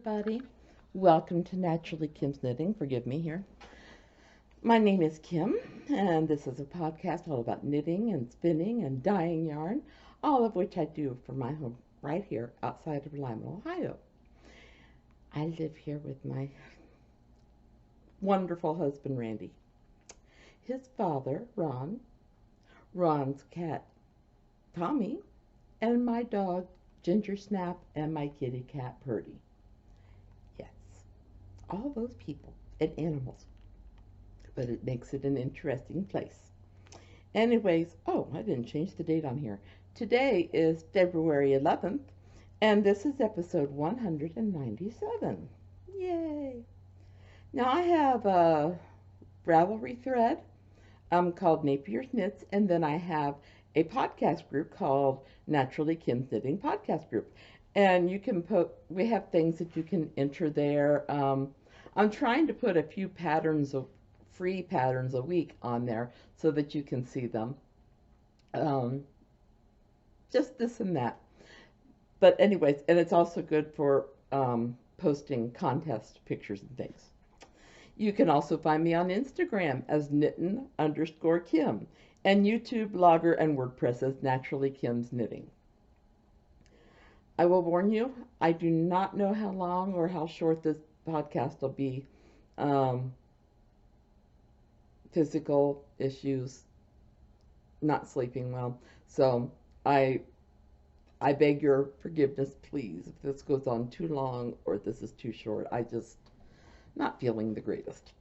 everybody. Welcome to Naturally Kim's Knitting. Forgive me here. My name is Kim, and this is a podcast all about knitting and spinning and dyeing yarn, all of which I do from my home right here outside of Lima, Ohio. I live here with my wonderful husband, Randy, his father, Ron, Ron's cat, Tommy, and my dog, Ginger Snap, and my kitty cat, Purdy. Yes, all those people and animals, but it makes it an interesting place. Anyways, oh, I didn't change the date on here. Today is February 11th, and this is episode 197. Yay! Now I have a Ravelry thread called NapiersKnits, and then I have a podcast group called Naturally Kim's Knitting Podcast Group. And you can we have things that you can enter there. I'm trying to put a few free patterns a week on there so that you can see them. Just this and that. But anyways, and it's also good for posting contest pictures and things. You can also find me on Instagram as knittin_Kim and YouTube, Blogger, and Wordpress as Naturally Kim's Knitting. I will warn you, I do not know how long or how short this podcast will be. Physical issues, not sleeping well. So I beg your forgiveness, please, if this goes on too long or this is too short. I just not feeling the greatest.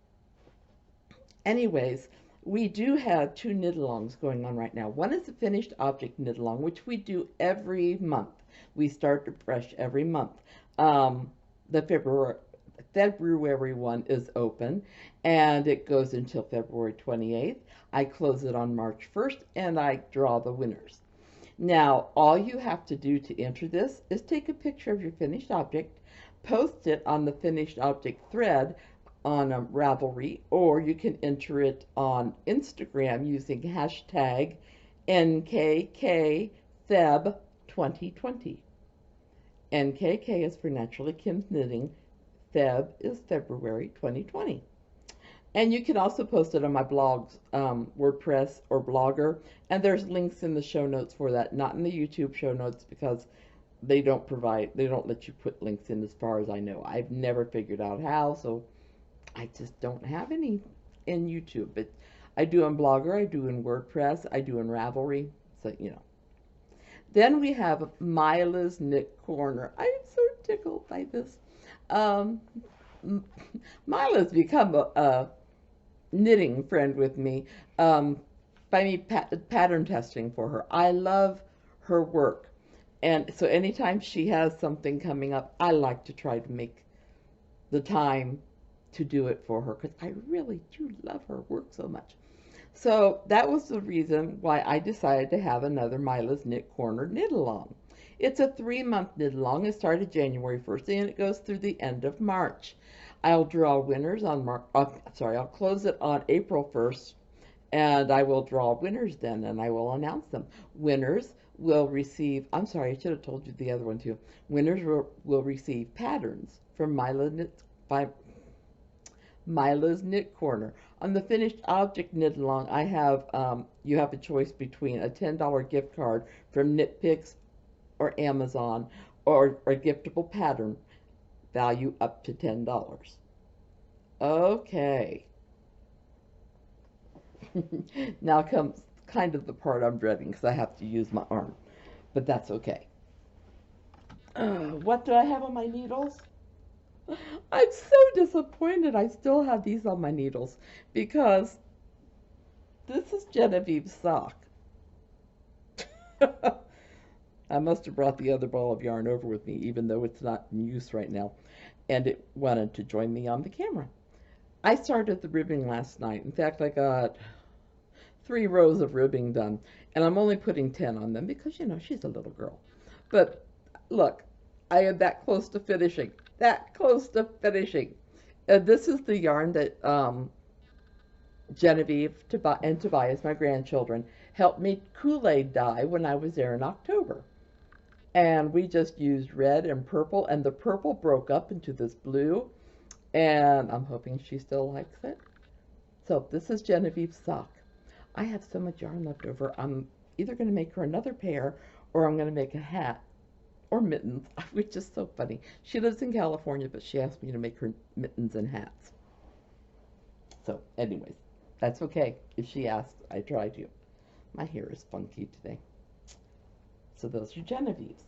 Anyways, we do have two knit-alongs going on right now. One is a finished object knit-along, which we do every month. We start fresh every month. The February one is open, and it goes until February 28th. I close it on March 1st, and I draw the winners. Now, all you have to do to enter this is take a picture of your finished object, post it on the finished object thread on Ravelry, or you can enter it on Instagram using hashtag NKKFeb2020. NKK is for Naturally Kim's Knitting. Feb is February 2020. And you can also post it on my blogs, WordPress or Blogger, and there's links in the show notes for that, not in the YouTube show notes because they don't let you put links in as far as I know. I've never figured out how, so I just don't have any in YouTube. But I do in Blogger, I do in WordPress, I do in Ravelry, so you know. Then we have Myla's Knit Corner. I'm so tickled by this. Myla's become a knitting friend with me by me pattern testing for her. I love her work. And so anytime she has something coming up, I like to try to make the time to do it for her because I really do love her work so much. So that was the reason why I decided to have another Myla's Knit Corner knit-along. It's a 3-month knit-along. It started January 1st and it goes through the end of March. I'll draw winners on I'll close it on April 1st and I will draw winners then and I will announce them. Winners will receive, I'm sorry, I should have told you the other one too. Winners will receive patterns from Myla's Knit Corner. On the finished object knit-along, I have, you have a choice between a $10 gift card from KnitPicks or Amazon or a giftable pattern value up to $10. Okay. Now comes kind of the part I'm dreading because I have to use my arm, but that's okay. What do I have on my needles? I'm so disappointed I still have these on my needles because this is Genevieve's sock. I must have brought the other ball of yarn over with me even though it's not in use right now, and it wanted to join me on the camera. I started the ribbing last night. In fact, I got 3 rows of ribbing done, and I'm only putting 10 on them because, you know, she's a little girl. But look, I am that close to finishing. That close to finishing. This is the yarn that Genevieve and Tobias, my grandchildren, helped me Kool-Aid dye when I was there in October. And we just used red and purple, and the purple broke up into this blue, and I'm hoping she still likes it. So this is Genevieve's sock. I have so much yarn left over. I'm either going to make her another pair, or I'm going to make a hat or mittens, which is so funny. She lives in California, but she asked me to make her mittens and hats. So anyways, that's okay. If she asks, I try to. My hair is funky today. So those are Genevieve's.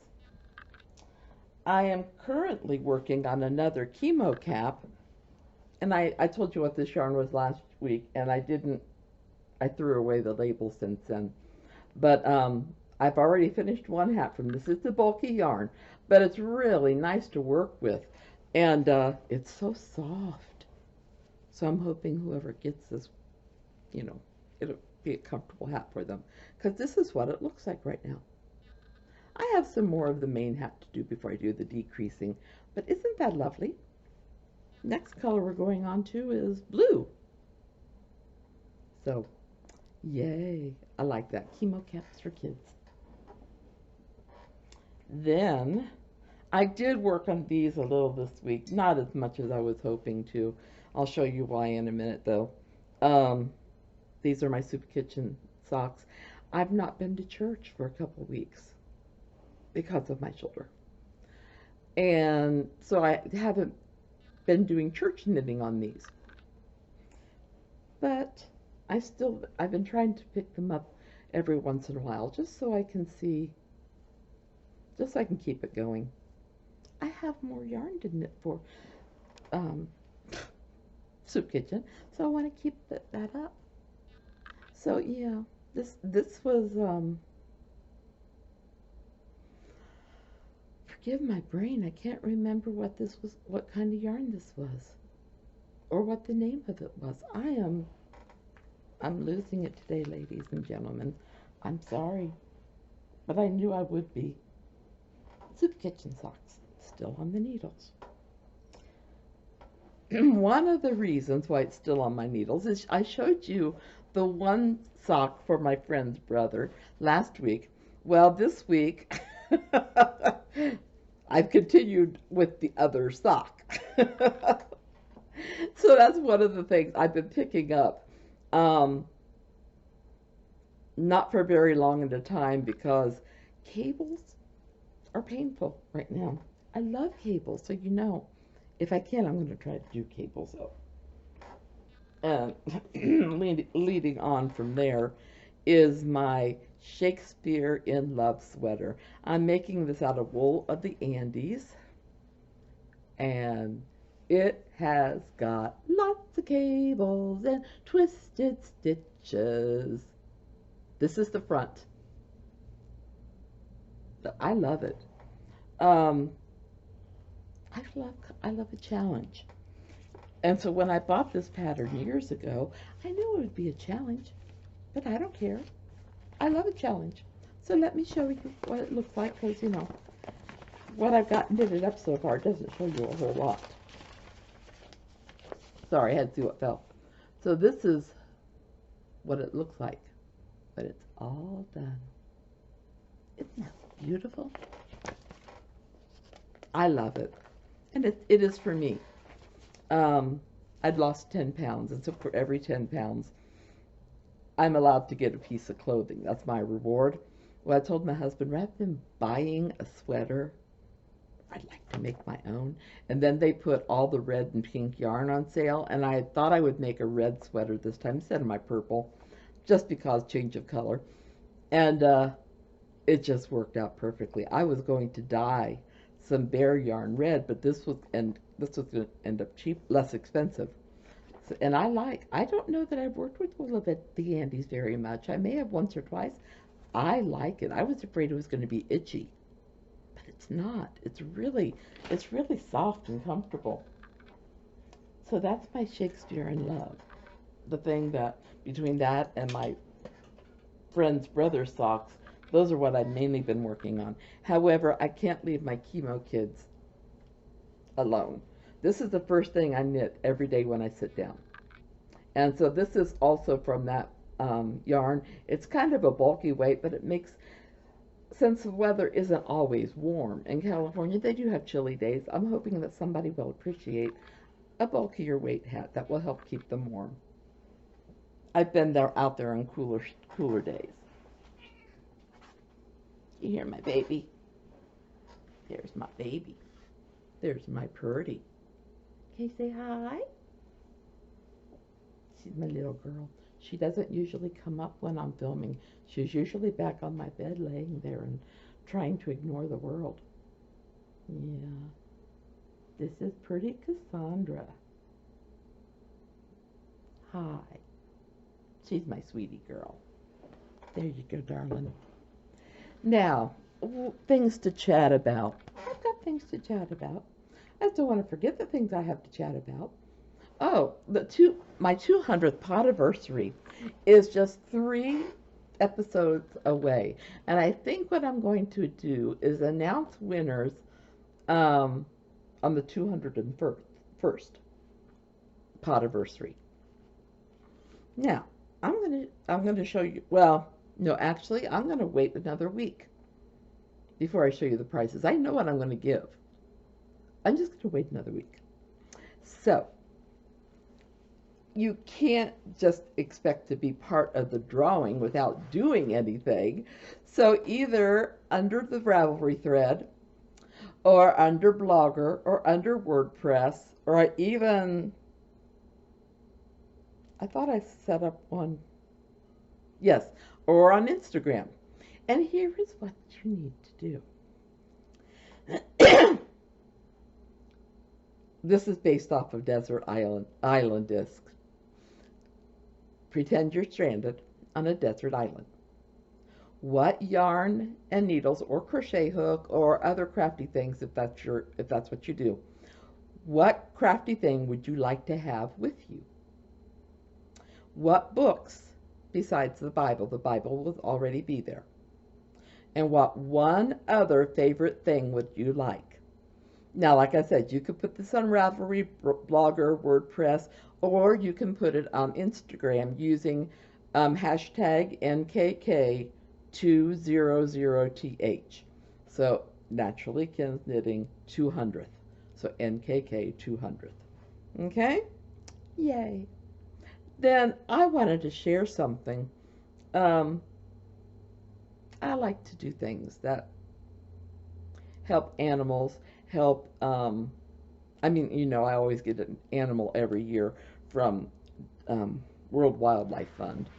I am currently working on another Chemo Cap, and I told you what this yarn was last week, and I threw away the label since then. But I've already finished one hat from this. It's a bulky yarn, but it's really nice to work with, and it's so soft. So I'm hoping whoever gets this, it'll be a comfortable hat for them, because this is what it looks like right now. I have some more of the main hat to do before I do the decreasing, but isn't that lovely? Next color we're going on to is blue. So, yay. I like that. Chemo Caps for kids. Then, I did work on these a little this week. Not as much as I was hoping to. I'll show you why in a minute, though. These are my Soup Kitchen socks. I've not been to church for a couple weeks because of my shoulder. And so I haven't been doing church knitting on these. But I've been trying to pick them up every once in a while just so I can see, just so I can keep it going. I have more yarn to knit for Soup Kitchen, so I want to keep that up. So yeah, this was forgive my brain, I can't remember what this was, what kind of yarn this was, or what the name of it was. I'm losing it today, ladies and gentlemen. I'm sorry, but I knew I would be. Soup Kitchen socks, still on the needles. One of the reasons why it's still on my needles is I showed you the one sock for my friend's brother last week. Well, this week, I've continued with the other sock. So that's one of the things I've been picking up. Not for very long at a time because cables are painful right now. I love cables, so if I can, I'm going to try to do cables up. And leading on from there is my Shakespeare in Love sweater. I'm making this out of wool of the Andes, and it has got lots of cables and twisted stitches. This is the front. I love it. I love a challenge. And so when I bought this pattern years ago, I knew it would be a challenge, but I don't care. I love a challenge. So let me show you what it looks like, because, what I've got knitted up so far doesn't show you a whole lot. Sorry, I had to see what fell. So this is what it looks like, but it's all done. Isn't that beautiful? I love it. And it is for me. I'd lost 10 pounds, and so for every 10 pounds, I'm allowed to get a piece of clothing. That's my reward. Well, I told my husband, rather than buying a sweater, I'd like to make my own. And then they put all the red and pink yarn on sale, and I thought I would make a red sweater this time instead of my purple, just because change of color. And it just worked out perfectly. I was going to dye some bear yarn red, but this was going to end up cheap, less expensive. So, and I don't know that I've worked with wool of the Andes very much. I may have once or twice. I like it. I was afraid it was going to be itchy, but it's not. It's really soft and comfortable. So that's my Shakespeare in Love. The thing that, between that and my friend's brother's socks, those are what I've mainly been working on. However, I can't leave my chemo kids alone. This is the first thing I knit every day when I sit down. And so this is also from that yarn. It's kind of a bulky weight, but it makes since the weather isn't always warm in California, they do have chilly days. I'm hoping that somebody will appreciate a bulkier weight hat that will help keep them warm. I've been there out there on cooler days. You hear my baby? There's my baby. There's my Purdy. Can you say hi? She's my little girl. She doesn't usually come up when I'm filming. She's usually back on my bed laying there and trying to ignore the world. Yeah. This is Pretty Cassandra. Hi. She's my sweetie girl. There you go, darling. Now, things to chat about. I've got things to chat about. I don't want to forget the things I have to chat about. Oh, my 200th podiversary is just 3 episodes away. And I think what I'm going to do is announce winners on the 201st podiversary. Now, I'm going to show you, well, no, actually, I'm going to wait another week before I show you the prices. I know what I'm going to give. I'm just going to wait another week. So, you can't just expect to be part of the drawing without doing anything. So either under the Ravelry thread, or under Blogger, or under WordPress, or even, I thought I set up one, yes, or on Instagram. And here is what you need to do. This is based off of Desert Island Discs. Pretend you're stranded on a desert island. What yarn and needles or crochet hook or other crafty things, if that's what you do, what crafty thing would you like to have with you? What books besides the Bible will already be there? And what one other favorite thing would you like? Now, like I said, you could put this on Ravelry, Blogger, WordPress, or you can put it on Instagram using hashtag NKK200TH. So, Naturally Ken's Knitting 200th. So, NKK 200th. Okay? Yay. Then I wanted to share something. I like to do things that help animals, help, I mean, you know, I always get an animal every year from World Wildlife Fund.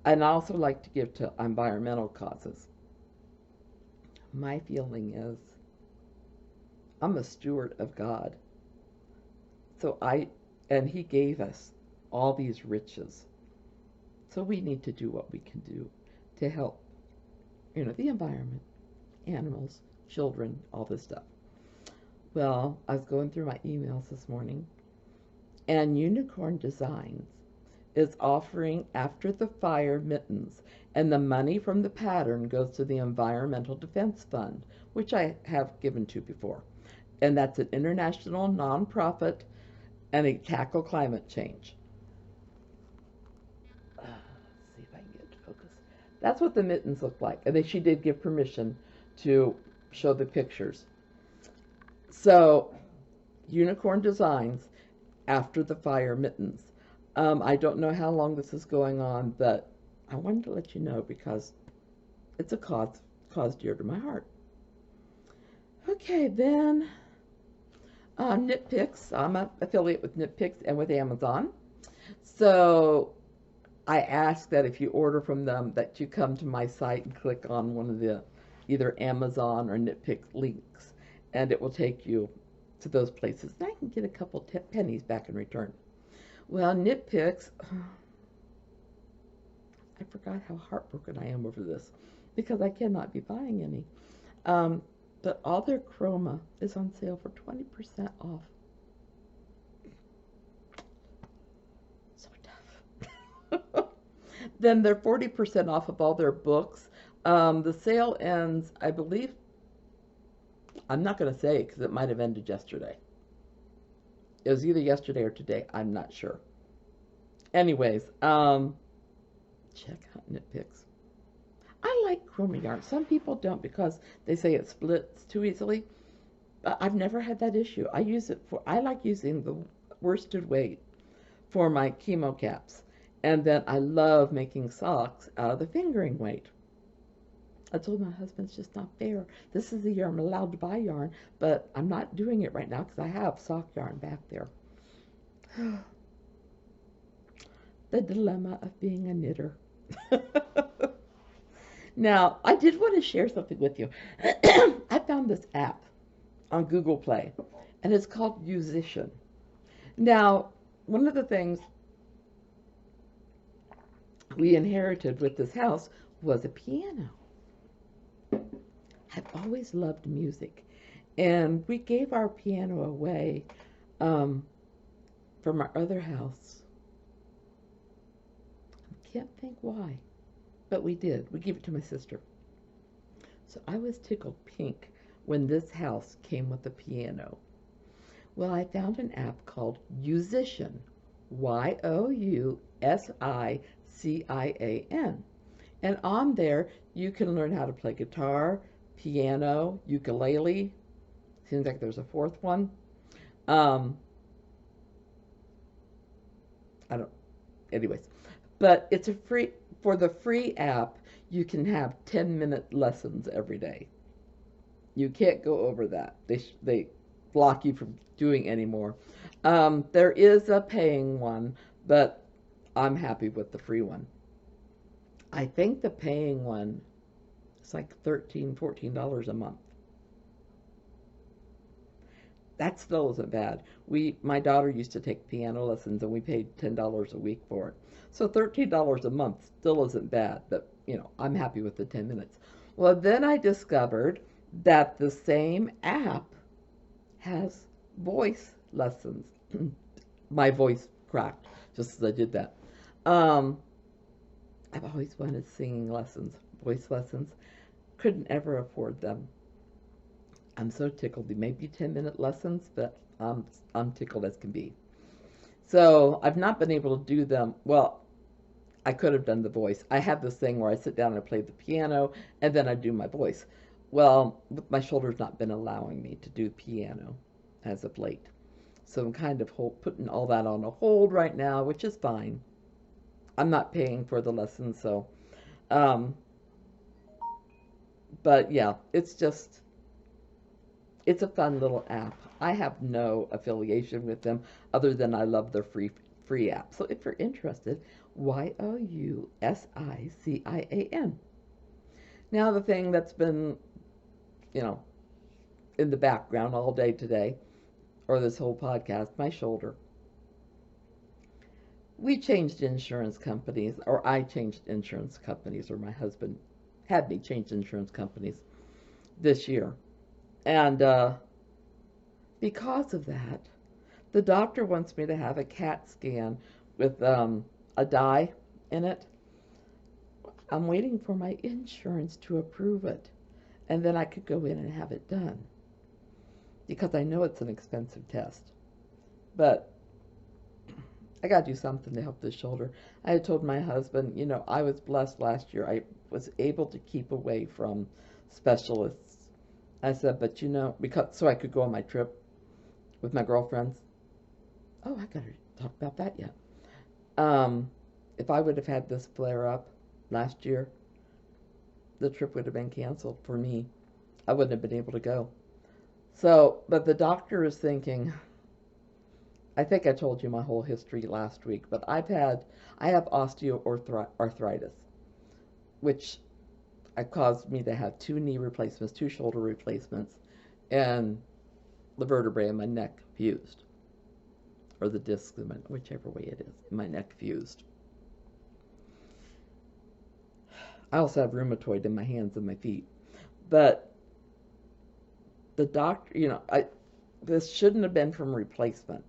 And I also like to give to environmental causes. My feeling is I'm a steward of God. So and He gave us all these riches. So we need to do what we can do to help, you know, the environment, animals, children, all this stuff. Well, I was going through my emails this morning, and Unicorn Designs is offering After the Fire mittens, and the money from the pattern goes to the Environmental Defense Fund, which I have given to before. And that's an international nonprofit, and they tackle climate change. Let's see if I can get it to focus. That's what the mittens look like. And she did give permission to show the pictures. So, Unicorn Designs, After the Fire mittens. I don't know how long this is going on, but I wanted to let you know because it's a cause dear to my heart. Okay, then KnitPicks. I'm an affiliate with KnitPicks and with Amazon. So I ask that if you order from them that you come to my site and click on one of the either Amazon or KnitPicks links, and it will take you to those places. And I can get a couple pennies back in return. Well, KnitPicks, I forgot how heartbroken I am over this because I cannot be buying any. But all their chroma is on sale for 20% off. So tough. Then they're 40% off of all their books. The sale ends, I believe, I'm not going to say because it might have ended yesterday. It was either yesterday or today. I'm not sure. Anyways, check out KnitPicks. I like chroma yarn. Some people don't because they say it splits too easily. But I've never had that issue. I like using the worsted weight for my chemo caps. And then I love making socks out of the fingering weight. I told my husband it's just not fair. This is the year I'm allowed to buy yarn, but I'm not doing it right now because I have sock yarn back there. The dilemma of being a knitter. Now, I did want to share something with you. I found this app on Google Play, and it's called Yousician. Now, one of the things we inherited with this house was a piano. I've always loved music, and we gave our piano away from our other house. I can't think why, but we did. We gave it to my sister. So I was tickled pink when this house came with a piano. Well, I found an app called Yousician, Yousician. And on there, you can learn how to play guitar, piano, ukulele. Seems like there's a fourth one. Anyways. But it's for the free app, you can have 10-minute lessons every day. You can't go over that. They block you from doing any more. There is a paying one, but I'm happy with the free one. I think the paying one is like $13, $14 a month. That still isn't bad. My daughter used to take piano lessons, and we paid $10 a week for it. So $13 a month still isn't bad, but, I'm happy with the 10 minutes. Well, then I discovered that the same app has voice lessons. My voice cracked just as I did that. I've always wanted singing lessons, voice lessons. Couldn't ever afford them. I'm so tickled. They may be 10-minute lessons, but I'm tickled as can be. So I've not been able to do them. Well, I could have done the voice. I have this thing where I sit down and I play the piano, and then I do my voice. Well, my shoulder's not been allowing me to do piano as of late. So I'm kind of putting all that on a hold right now, which is fine. I'm not paying for the lessons, so. But yeah, it's a fun little app. I have no affiliation with them other than I love their free app. So if you're interested, Yousician. Now the thing that's been, in the background all day today, or this whole podcast, my shoulder. We changed insurance companies, or I changed insurance companies, or my husband had me change insurance companies this year. And because of that, the doctor wants me to have a CAT scan with a dye in it. I'm waiting for my insurance to approve it, and then I could go in and have it done, because I know it's an expensive test. But I got to do something to help this shoulder. I had told my husband, I was blessed last year. I was able to keep away from specialists. I said, but so I could go on my trip with my girlfriends. Oh, I got to talk about that yet. If I would have had this flare up last year, the trip would have been canceled for me. I wouldn't have been able to go. So, but the doctor is thinking, I think I told you my whole history last week, but I have osteoarthritis, which caused me to have 2 knee replacements, 2 shoulder replacements, and the vertebrae in my neck fused, or the discs, whichever way it is, in my neck fused. I also have rheumatoid in my hands and my feet, but the doctor, this shouldn't have been from replacement,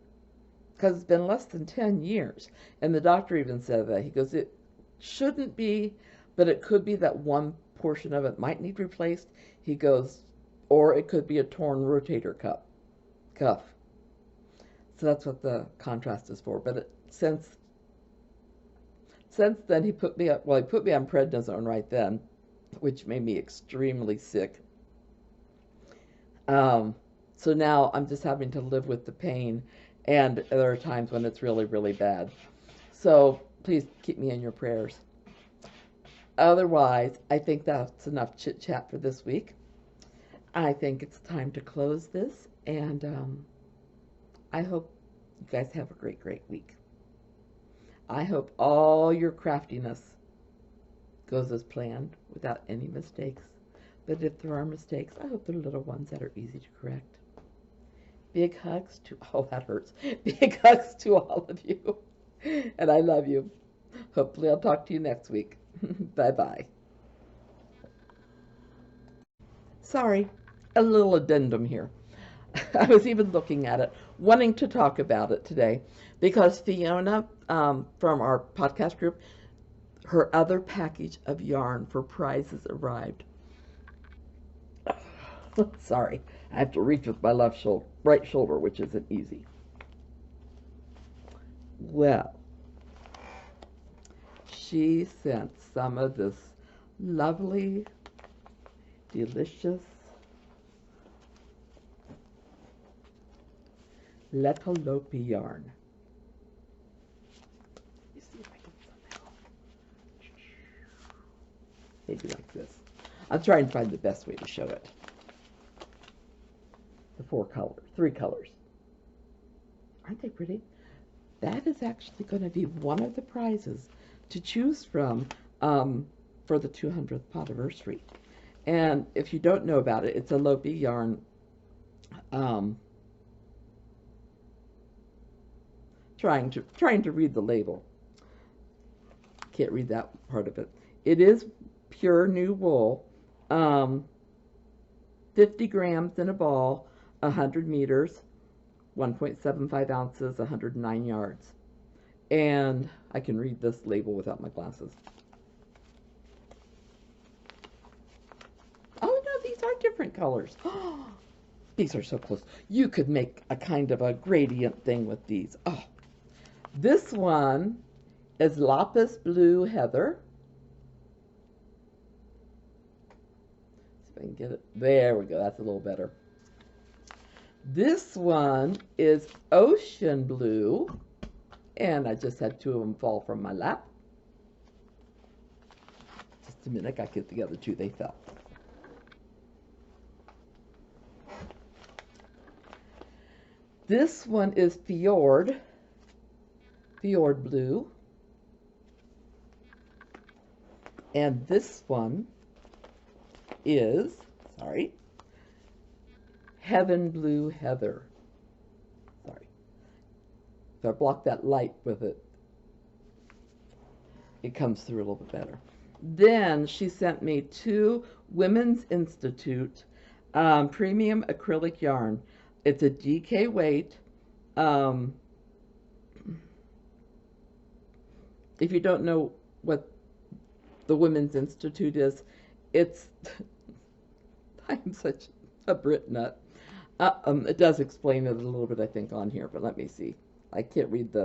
because it's been less than 10 years, and the doctor even said that. He goes, it shouldn't be, but it could be that one portion of it might need replaced. He goes, or it could be a torn rotator cuff. So that's what the contrast is for. But since then, he put me on prednisone right then, which made me extremely sick. Um, so now I'm just having to live with the pain, and there are times when it's really, really bad. So please keep me in your prayers. Otherwise, I think that's enough chit chat for this week. I think it's time to close this, and I hope you guys have a great, great week. I hope all your craftiness goes as planned without any mistakes. But if there are mistakes, I hope they're little ones that are easy to correct. Big hugs to, oh, that hurts. Big hugs to all of you. And I love you. Hopefully I'll talk to you next week. Bye-bye. Sorry, a little addendum here. I was even looking at it, wanting to talk about it today, because Fiona from our podcast group, her other package of yarn for prizes arrived. Sorry, I have to reach with my right shoulder, which isn't easy. Well, she sent some of this lovely, delicious Letalopi yarn. Let me see if I can somehow. Maybe like this. I'll try and find the best way to show it. The three colors. Aren't they pretty? That is actually going to be one of the prizes to choose from for the 200th anniversary. And if you don't know about it, it's a Lopi yarn. Trying to read the label. Can't read that part of it. It is pure new wool. 50 grams in a ball, 100 meters, 1.75 ounces, 109 yards. And I can read this label without my glasses. Oh no, these are different colors. These are so close. You could make a kind of a gradient thing with these. Oh, this one is Lapis Blue Heather. See if I can get it. There we go. That's a little better. This one is Ocean Blue. And I just had two of them fall from my lap. Just a minute. I got to get the other two. They fell. This one is Fjord Blue. And this one is, Heaven Blue Heather. Sorry. If I block that light with it, it comes through a little bit better. Then she sent me two Women's Institute premium acrylic yarn. It's a DK weight. If you don't know what the Women's Institute is, it's I'm such a Brit nut. It does explain it a little bit, I think, on here, but let me see. I can't read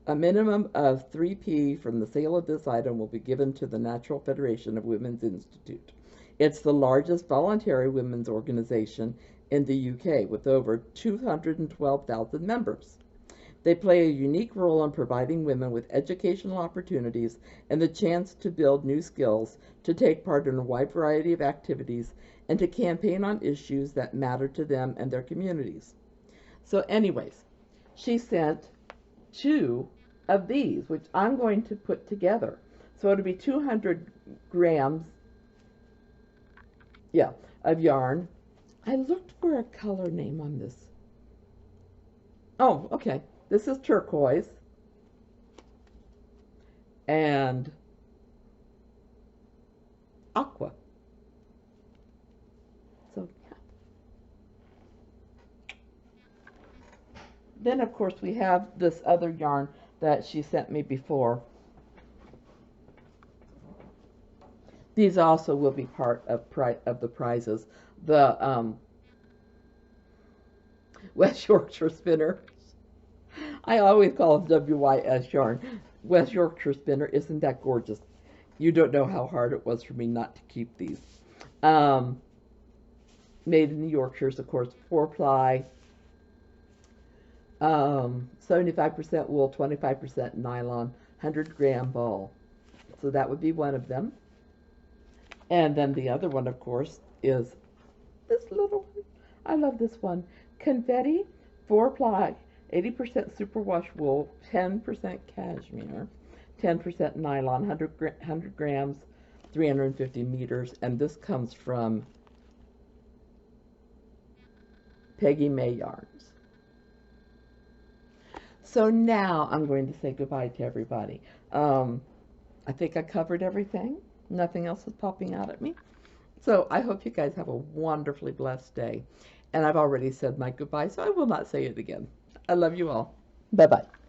A minimum of 3p from the sale of this item will be given to the Natural Federation of Women's Institute. It's the largest voluntary women's organization in the UK with over 212,000 members. They play a unique role in providing women with educational opportunities and the chance to build new skills, to take part in a wide variety of activities, and to campaign on issues that matter to them and their communities. So anyways, she sent two of these, which I'm going to put together. So it'll be 200 grams, of yarn. I looked for a color name on this. Oh, okay. This is turquoise. And aqua. So, yeah. Then, of course, we have this other yarn that she sent me before. These also will be part of the prizes. The West Yorkshire Spinner. I always call it WYS yarn. West Yorkshire Spinner. Isn't that gorgeous? You don't know how hard it was for me not to keep these. Um, Made in the Yorkshires, of course, 4-ply, 75% wool, 25% nylon, 100-gram ball. So that would be one of them. And then the other one, of course, is this little one. I love this one. Confetti, 4-ply, 80% superwash wool, 10% cashmere, 10% nylon, 100 grams, 350 meters. And this comes from Peggy May Yarns. So now I'm going to say goodbye to everybody. I think I covered everything. Nothing else is popping out at me. So I hope you guys have a wonderfully blessed day. And I've already said my goodbye, so I will not say it again. I love you all. Bye-bye.